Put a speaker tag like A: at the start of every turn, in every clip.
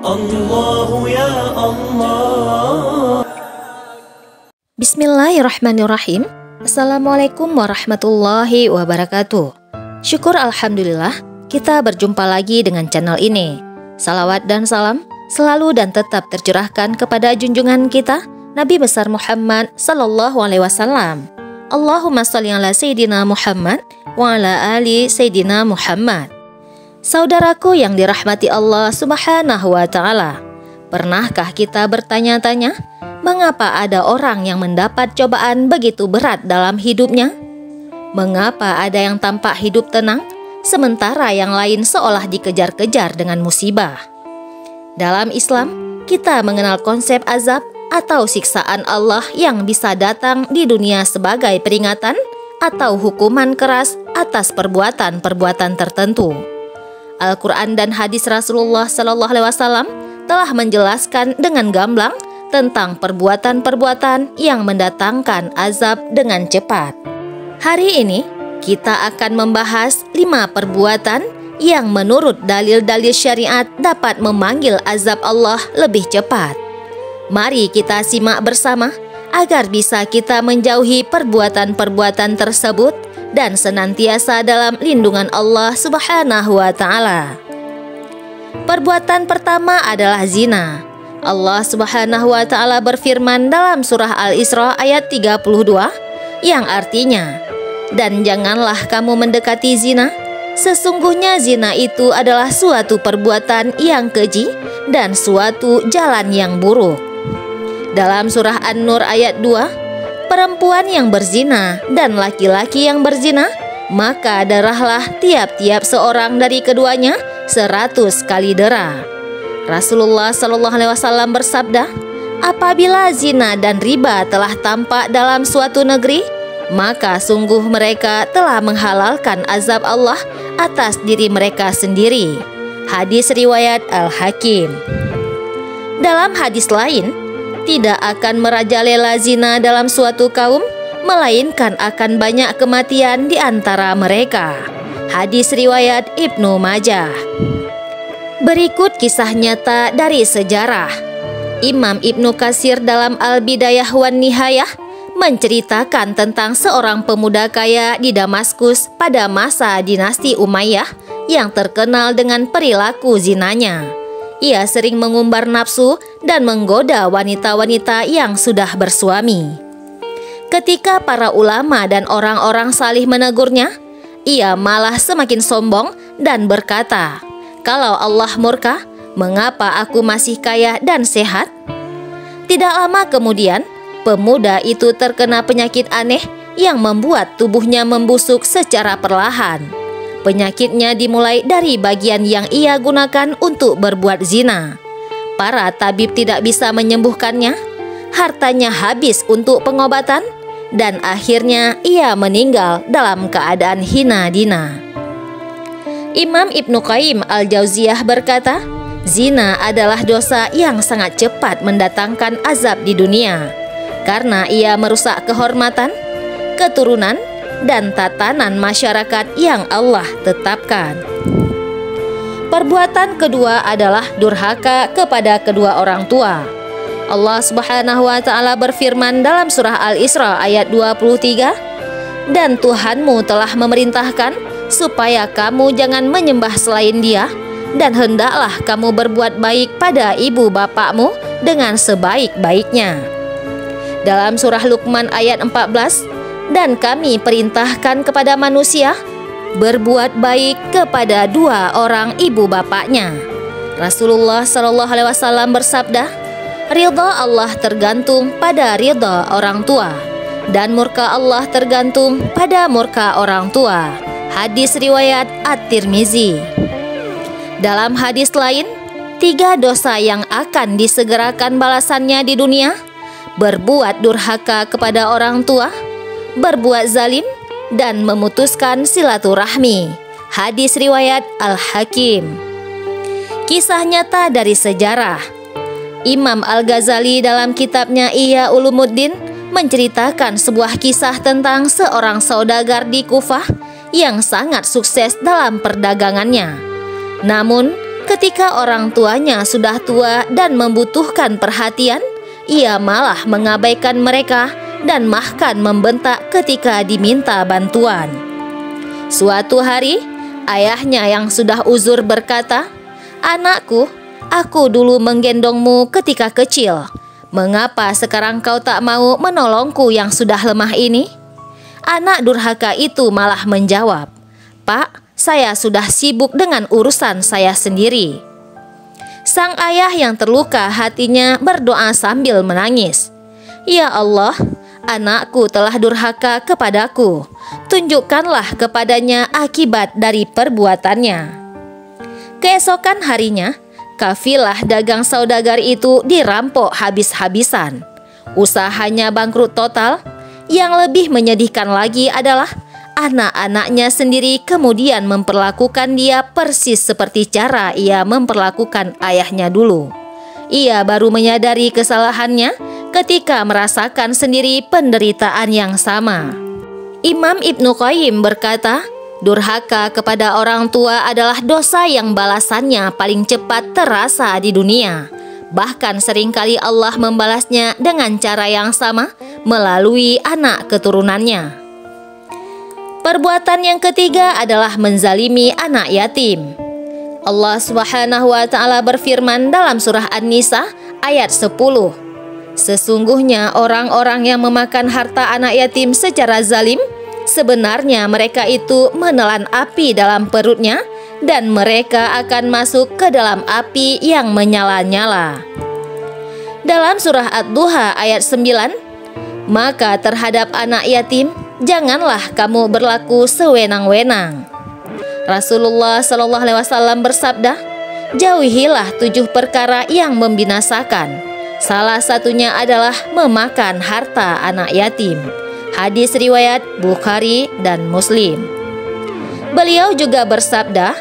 A: الله يا الله.
B: Bismillahirrahmanirrahim. Assalamualaikum warahmatullahi wabarakatuh. Syukur alhamdulillah kita berjumpa lagi dengan channel ini. Salawat dan salam selalu dan tetap tercurahkan kepada junjungan kita Nabi besar Muhammad sallallahu alaihi wasallam. Allahumma sholli ala Sayyidina Muhammad wa ala ali Sayyidina Muhammad. Saudaraku yang dirahmati Allah Subhanahu wa ta'ala, pernahkah kita bertanya-tanya mengapa ada orang yang mendapat cobaan begitu berat dalam hidupnya? Mengapa ada yang tampak hidup tenang sementara yang lain seolah dikejar-kejar dengan musibah? Dalam Islam, kita mengenal konsep azab atau siksaan Allah yang bisa datang di dunia sebagai peringatan atau hukuman keras atas perbuatan-perbuatan tertentu. Al-Quran dan hadis Rasulullah Sallallahu Alaihi Wasallam telah menjelaskan dengan gamblang tentang perbuatan-perbuatan yang mendatangkan azab dengan cepat. Hari ini kita akan membahas 5 perbuatan yang menurut dalil-dalil syariat dapat memanggil azab Allah lebih cepat. Mari kita simak bersama agar bisa kita menjauhi perbuatan-perbuatan tersebut dan senantiasa dalam lindungan Allah Subhanahu wa ta'ala. Perbuatan pertama adalah zina. Allah Subhanahu wa ta'ala berfirman dalam surah Al-Isra ayat 32 yang artinya, "Dan janganlah kamu mendekati zina, sesungguhnya zina itu adalah suatu perbuatan yang keji dan suatu jalan yang buruk." Dalam surah An-Nur ayat 2, perempuan yang berzina dan laki-laki yang berzina, maka darahlah tiap-tiap seorang dari keduanya 100 kali dera. Rasulullah Shallallahu Alaihi Wasallam bersabda, apabila zina dan riba telah tampak dalam suatu negeri, maka sungguh mereka telah menghalalkan azab Allah atas diri mereka sendiri. Hadis riwayat Al-Hakim. Dalam hadis lain, tidak akan merajalela zina dalam suatu kaum, melainkan akan banyak kematian di antara mereka. Hadis riwayat Ibnu Majah. Berikut kisah nyata dari sejarah. Imam Ibnu Katsir dalam Al-Bidayah wan Nihayah menceritakan tentang seorang pemuda kaya di Damaskus pada masa dinasti Umayyah yang terkenal dengan perilaku zinanya. Ia sering mengumbar nafsu dan menggoda wanita-wanita yang sudah bersuami. Ketika para ulama dan orang-orang salih menegurnya, ia malah semakin sombong dan berkata, "Kalau Allah murka, mengapa aku masih kaya dan sehat?" Tidak lama kemudian, pemuda itu terkena penyakit aneh yang membuat tubuhnya membusuk secara perlahan. Penyakitnya dimulai dari bagian yang ia gunakan untuk berbuat zina. Para tabib tidak bisa menyembuhkannya, hartanya habis untuk pengobatan, dan akhirnya ia meninggal dalam keadaan hina dina. Imam Ibnu Qayyim Al-Jauziyah berkata, zina adalah dosa yang sangat cepat mendatangkan azab di dunia, karena ia merusak kehormatan, keturunan, dan tatanan masyarakat yang Allah tetapkan. Perbuatan kedua adalah durhaka kepada kedua orang tua. Allah Subhanahu wa ta'ala berfirman dalam surah Al-Isra ayat 23, "Dan Tuhanmu telah memerintahkan supaya kamu jangan menyembah selain Dia, dan hendaklah kamu berbuat baik pada ibu bapakmu dengan sebaik-baiknya." Dalam surah Luqman ayat 14, "Dan kami perintahkan kepada manusia berbuat baik kepada 2 orang ibu bapaknya." Rasulullah Shallallahu Alaihi Wasallam bersabda, "Ridha Allah tergantung pada ridha orang tua, dan murka Allah tergantung pada murka orang tua." Hadis riwayat At-Tirmizi. Dalam hadis lain, 3 dosa yang akan disegerakan balasannya di dunia: berbuat durhaka kepada orang tua, berbuat zalim, dan memutuskan silaturahmi. Hadis riwayat Al-Hakim. Kisah nyata dari sejarah. Imam Al-Ghazali dalam kitabnya Ihya Ulumuddin menceritakan sebuah kisah tentang seorang saudagar di Kufah yang sangat sukses dalam perdagangannya. Namun, Ketika orang tuanya sudah tua dan membutuhkan perhatian, ia malah mengabaikan mereka dan bahkan membentak ketika diminta bantuan. Suatu hari, ayahnya yang sudah uzur berkata, "Anakku, aku dulu menggendongmu ketika kecil. Mengapa sekarang kau tak mau menolongku yang sudah lemah ini?" Anak durhaka itu malah menjawab, "Pak, saya sudah sibuk dengan urusan saya sendiri." Sang ayah yang terluka hatinya berdoa sambil menangis, "Ya Allah, anakku telah durhaka kepadaku. Tunjukkanlah kepadanya akibat dari perbuatannya." Keesokan harinya, kafilah dagang saudagar itu dirampok habis-habisan. Usahanya bangkrut total. Yang lebih menyedihkan lagi adalah anak-anaknya sendiri kemudian memperlakukan dia persis seperti cara ia memperlakukan ayahnya dulu. Ia baru menyadari kesalahannya ketika merasakan sendiri penderitaan yang sama. Imam Ibnu Qayyim berkata, durhaka kepada orang tua adalah dosa yang balasannya paling cepat terasa di dunia. Bahkan seringkali Allah membalasnya dengan cara yang sama melalui anak keturunannya. Perbuatan yang ketiga adalah menzalimi anak yatim. Allah Subhanahu wa Ta'ala berfirman dalam surah An-Nisa ayat 10, "Sesungguhnya orang-orang yang memakan harta anak yatim secara zalim, sebenarnya mereka itu menelan api dalam perutnya, dan mereka akan masuk ke dalam api yang menyala-nyala." Dalam surah Ad-Duha ayat 9, "Maka terhadap anak yatim, janganlah kamu berlaku sewenang-wenang." Rasulullah Shallallahu Alaihi Wasallam bersabda, "Jauhilah 7 perkara yang membinasakan. Salah satunya adalah memakan harta anak yatim." Hadis riwayat Bukhari dan Muslim. Beliau juga bersabda,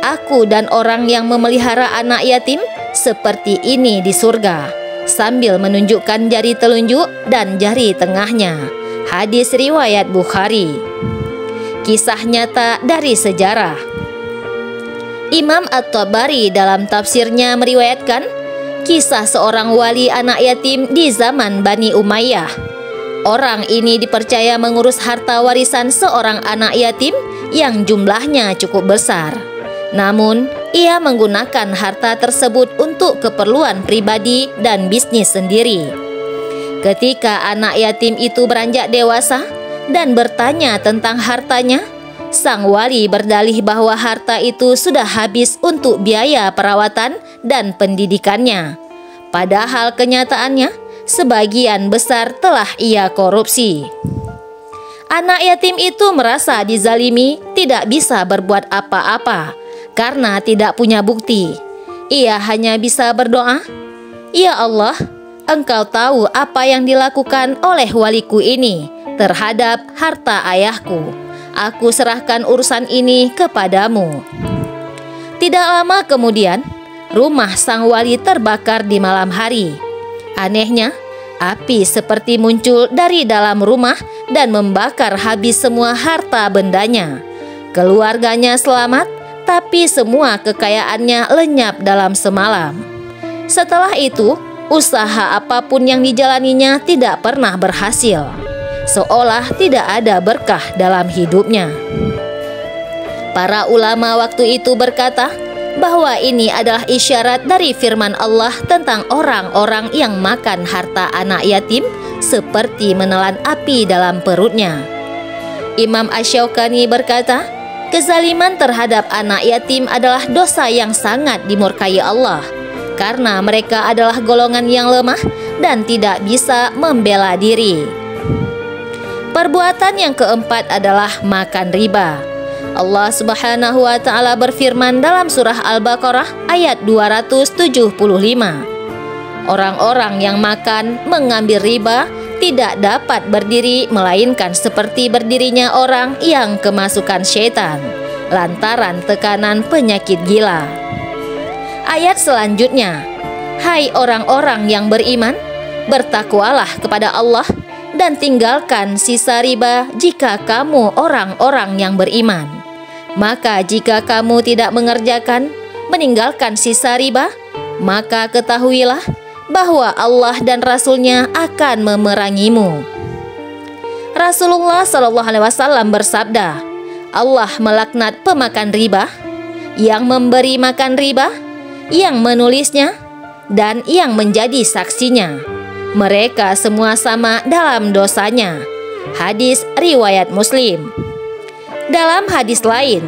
B: "Aku dan orang yang memelihara anak yatim seperti ini di surga," sambil menunjukkan jari telunjuk dan jari tengahnya. Hadis riwayat Bukhari. Kisah nyata dari sejarah. Imam At-Tabari dalam tafsirnya meriwayatkan kisah seorang wali anak yatim di zaman Bani Umayyah. Orang ini dipercaya mengurus harta warisan seorang anak yatim yang jumlahnya cukup besar. Namun, ia menggunakan harta tersebut untuk keperluan pribadi dan bisnis sendiri. Ketika anak yatim itu beranjak dewasa dan bertanya tentang hartanya, sang wali berdalih bahwa harta itu sudah habis untuk biaya perawatan dan pendidikannya. Padahal kenyataannya, sebagian besar telah ia korupsi. Anak yatim itu merasa dizalimi, tidak bisa berbuat apa-apa karena tidak punya bukti. Ia hanya bisa berdoa, "Ya Allah, Engkau tahu apa yang dilakukan oleh waliku ini terhadap harta ayahku. Aku serahkan urusan ini kepadamu." Tidak lama kemudian, rumah sang wali terbakar di malam hari. Anehnya, api seperti muncul dari dalam rumah dan membakar habis semua harta bendanya. Keluarganya selamat, tapi semua kekayaannya lenyap dalam semalam. Setelah itu, usaha apapun yang dijalaninya tidak pernah berhasil, seolah tidak ada berkah dalam hidupnya. Para ulama waktu itu berkata bahwa ini adalah isyarat dari firman Allah tentang orang-orang yang makan harta anak yatim seperti menelan api dalam perutnya. Imam Asy-Syaukani berkata, kezaliman terhadap anak yatim adalah dosa yang sangat dimurkai Allah, karena mereka adalah golongan yang lemah dan tidak bisa membela diri. Perbuatan yang keempat adalah makan riba. Allah Subhanahu wa Ta'ala berfirman dalam surah Al-Baqarah ayat 275, orang-orang yang makan mengambil riba tidak dapat berdiri melainkan seperti berdirinya orang yang kemasukan syaitan lantaran tekanan penyakit gila. Ayat selanjutnya, hai orang-orang yang beriman, bertakwalah kepada Allah dan tinggalkan sisa riba jika kamu orang-orang yang beriman. Maka jika kamu tidak mengerjakan, meninggalkan sisa riba, maka ketahuilah bahwa Allah dan Rasul-Nya akan memerangimu. Rasulullah SAW bersabda, Allah melaknat pemakan riba, yang memberi makan riba, yang menulisnya, dan yang menjadi saksinya. Mereka semua sama dalam dosanya. Hadis riwayat Muslim. Dalam hadis lain,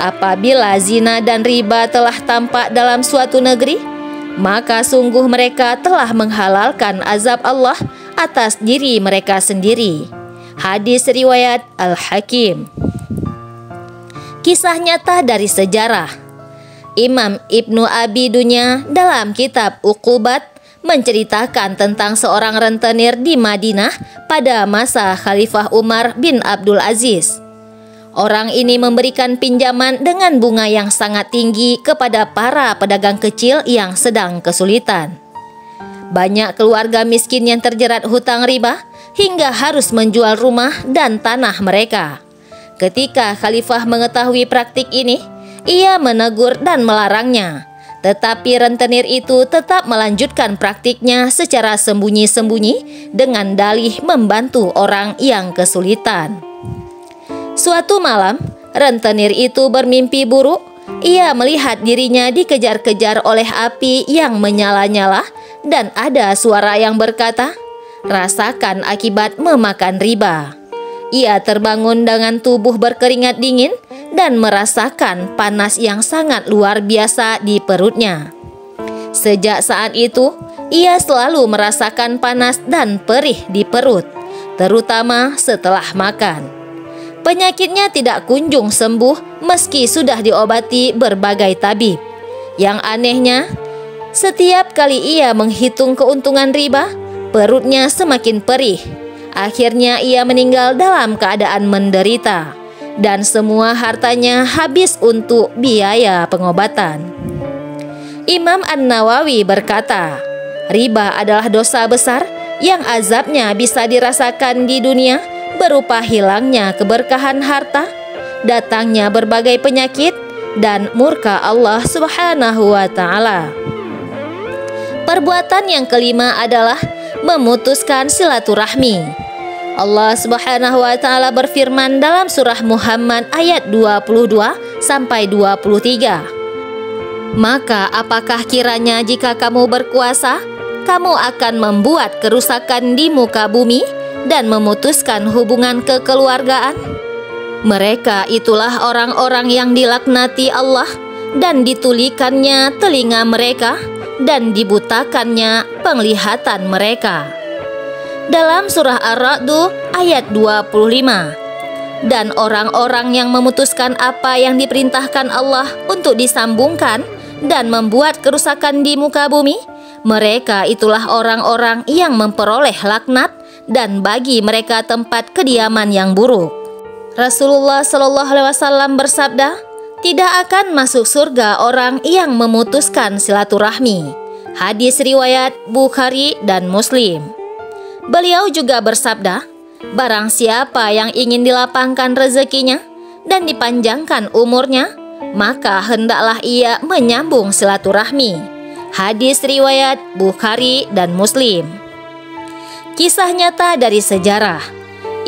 B: apabila zina dan riba telah tampak dalam suatu negeri, maka sungguh mereka telah menghalalkan azab Allah atas diri mereka sendiri. Hadis riwayat Al-Hakim. Kisah nyata dari sejarah. Imam Ibnu Abi Dunya dalam kitab Uqubat menceritakan tentang seorang rentenir di Madinah pada masa Khalifah Umar bin Abdul Aziz. Orang ini memberikan pinjaman dengan bunga yang sangat tinggi kepada para pedagang kecil yang sedang kesulitan. Banyak keluarga miskin yang terjerat hutang riba hingga harus menjual rumah dan tanah mereka. Ketika Khalifah mengetahui praktik ini, ia menegur dan melarangnya. Tetapi rentenir itu tetap melanjutkan praktiknya secara sembunyi-sembunyi dengan dalih membantu orang yang kesulitan. Suatu malam, rentenir itu bermimpi buruk. Ia melihat dirinya dikejar-kejar oleh api yang menyala-nyala dan ada suara yang berkata, "Rasakan akibat memakan riba." Ia terbangun dengan tubuh berkeringat dingin dan merasakan panas yang sangat luar biasa di perutnya. Sejak saat itu, ia selalu merasakan panas dan perih di perut, terutama setelah makan. Penyakitnya tidak kunjung sembuh meski sudah diobati berbagai tabib. Yang anehnya, setiap kali ia menghitung keuntungan riba, perutnya semakin perih. Akhirnya ia meninggal dalam keadaan menderita, dan semua hartanya habis untuk biaya pengobatan. Imam An-Nawawi berkata, riba adalah dosa besar yang azabnya bisa dirasakan di dunia berupa hilangnya keberkahan harta, datangnya berbagai penyakit, dan murka Allah Subhanahu wa Ta'ala. Perbuatan yang kelima adalah memutuskan silaturahmi. Allah Subhanahu wa Ta'ala berfirman dalam surah Muhammad ayat 22 sampai 23. Maka apakah kiranya jika kamu berkuasa, kamu akan membuat kerusakan di muka bumi dan memutuskan hubungan kekeluargaan? Mereka itulah orang-orang yang dilaknati Allah dan ditulikannya telinga mereka dan dibutakannya penglihatan mereka. Dalam surah Ar-Ra'd ayat 25. Dan orang-orang yang memutuskan apa yang diperintahkan Allah untuk disambungkan dan membuat kerusakan di muka bumi, mereka itulah orang-orang yang memperoleh laknat dan bagi mereka tempat kediaman yang buruk. Rasulullah SAW bersabda, tidak akan masuk surga orang yang memutuskan silaturahmi. Hadis riwayat Bukhari dan Muslim. Beliau juga bersabda, barang siapa yang ingin dilapangkan rezekinya dan dipanjangkan umurnya, maka hendaklah ia menyambung silaturahmi. Hadis riwayat Bukhari dan Muslim. Kisah nyata dari sejarah.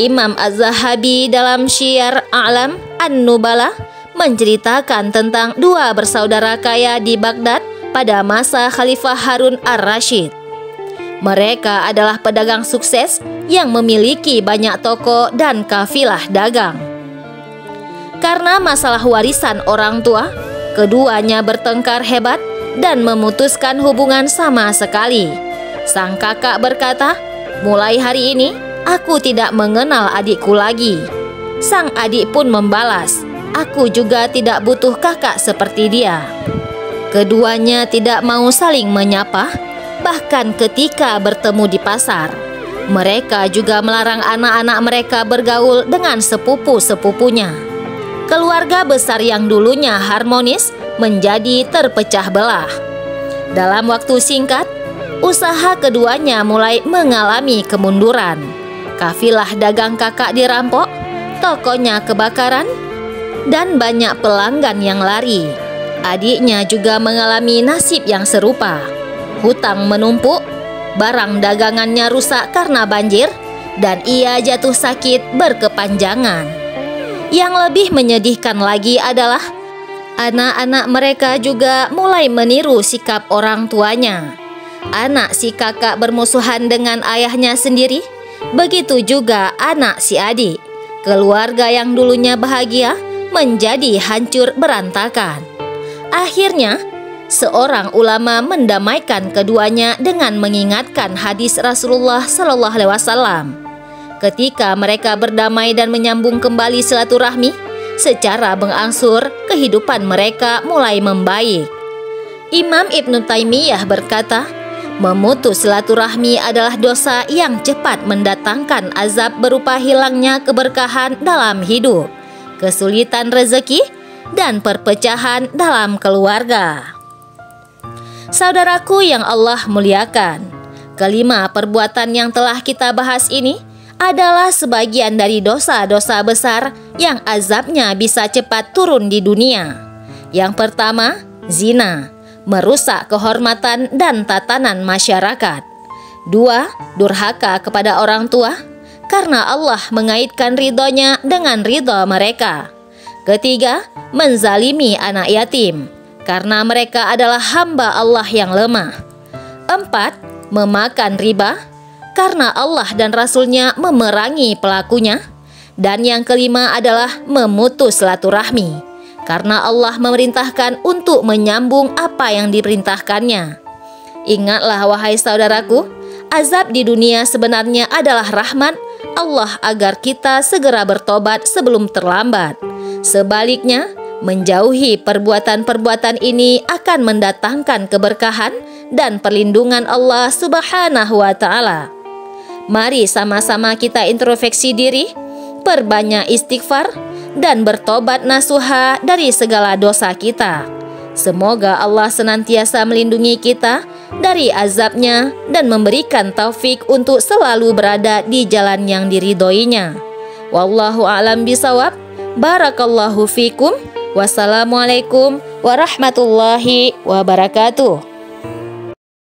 B: Imam Az-Zahabi dalam Syiar A'lam An-Nubala menceritakan tentang dua bersaudara kaya di Baghdad pada masa Khalifah Harun Ar-Rasyid. Mereka adalah pedagang sukses yang memiliki banyak toko dan kafilah dagang. Karena masalah warisan orang tua, keduanya bertengkar hebat dan memutuskan hubungan sama sekali. Sang kakak berkata, mulai hari ini aku tidak mengenal adikku lagi. Sang adik pun membalas, aku juga tidak butuh kakak seperti dia. Keduanya tidak mau saling menyapa. Bahkan ketika bertemu di pasar, mereka juga melarang anak-anak mereka bergaul dengan sepupu-sepupunya. Keluarga besar yang dulunya harmonis menjadi terpecah belah. Dalam waktu singkat, usaha keduanya mulai mengalami kemunduran. Kafilah dagang kakak dirampok, tokonya kebakaran, dan banyak pelanggan yang lari. Adiknya juga mengalami nasib yang serupa. Hutang menumpuk, barang dagangannya rusak karena banjir, dan ia jatuh sakit berkepanjangan. Yang lebih menyedihkan lagi adalah anak-anak mereka juga mulai meniru sikap orang tuanya. Anak si kakak bermusuhan dengan ayahnya sendiri, begitu juga anak si adik. Keluarga yang dulunya bahagia menjadi hancur berantakan. Akhirnya, seorang ulama mendamaikan keduanya dengan mengingatkan hadis Rasulullah SAW. Ketika mereka berdamai dan menyambung kembali silaturahmi, secara berangsur kehidupan mereka mulai membaik. Imam Ibnu Taimiyah berkata, memutus silaturahmi adalah dosa yang cepat mendatangkan azab berupa hilangnya keberkahan dalam hidup, kesulitan rezeki, dan perpecahan dalam keluarga. Saudaraku yang Allah muliakan, kelima perbuatan yang telah kita bahas ini adalah sebagian dari dosa-dosa besar yang azabnya bisa cepat turun di dunia. Yang pertama, zina, merusak kehormatan dan tatanan masyarakat. 2. Durhaka kepada orang tua, karena Allah mengaitkan ridhonya dengan ridho mereka. Ketiga, menzalimi anak yatim, karena mereka adalah hamba Allah yang lemah. 4. Memakan riba, karena Allah dan Rasul-Nya memerangi pelakunya. Dan yang kelima adalah memutus silaturahmi, karena Allah memerintahkan untuk menyambung apa yang diperintahkannya. Ingatlah wahai saudaraku, azab di dunia sebenarnya adalah rahmat Allah agar kita segera bertobat sebelum terlambat. Sebaliknya, menjauhi perbuatan-perbuatan ini akan mendatangkan keberkahan dan perlindungan Allah Subhanahu wa Ta'ala. Mari sama-sama kita introspeksi diri, perbanyak istighfar, dan bertobat nasuha dari segala dosa kita. Semoga Allah senantiasa melindungi kita dari azabnya dan memberikan taufik untuk selalu berada di jalan yang diridhoinya. Wallahu a'lam bishawab. Barakallahu fikum. Wassalamualaikum warahmatullahi wabarakatuh.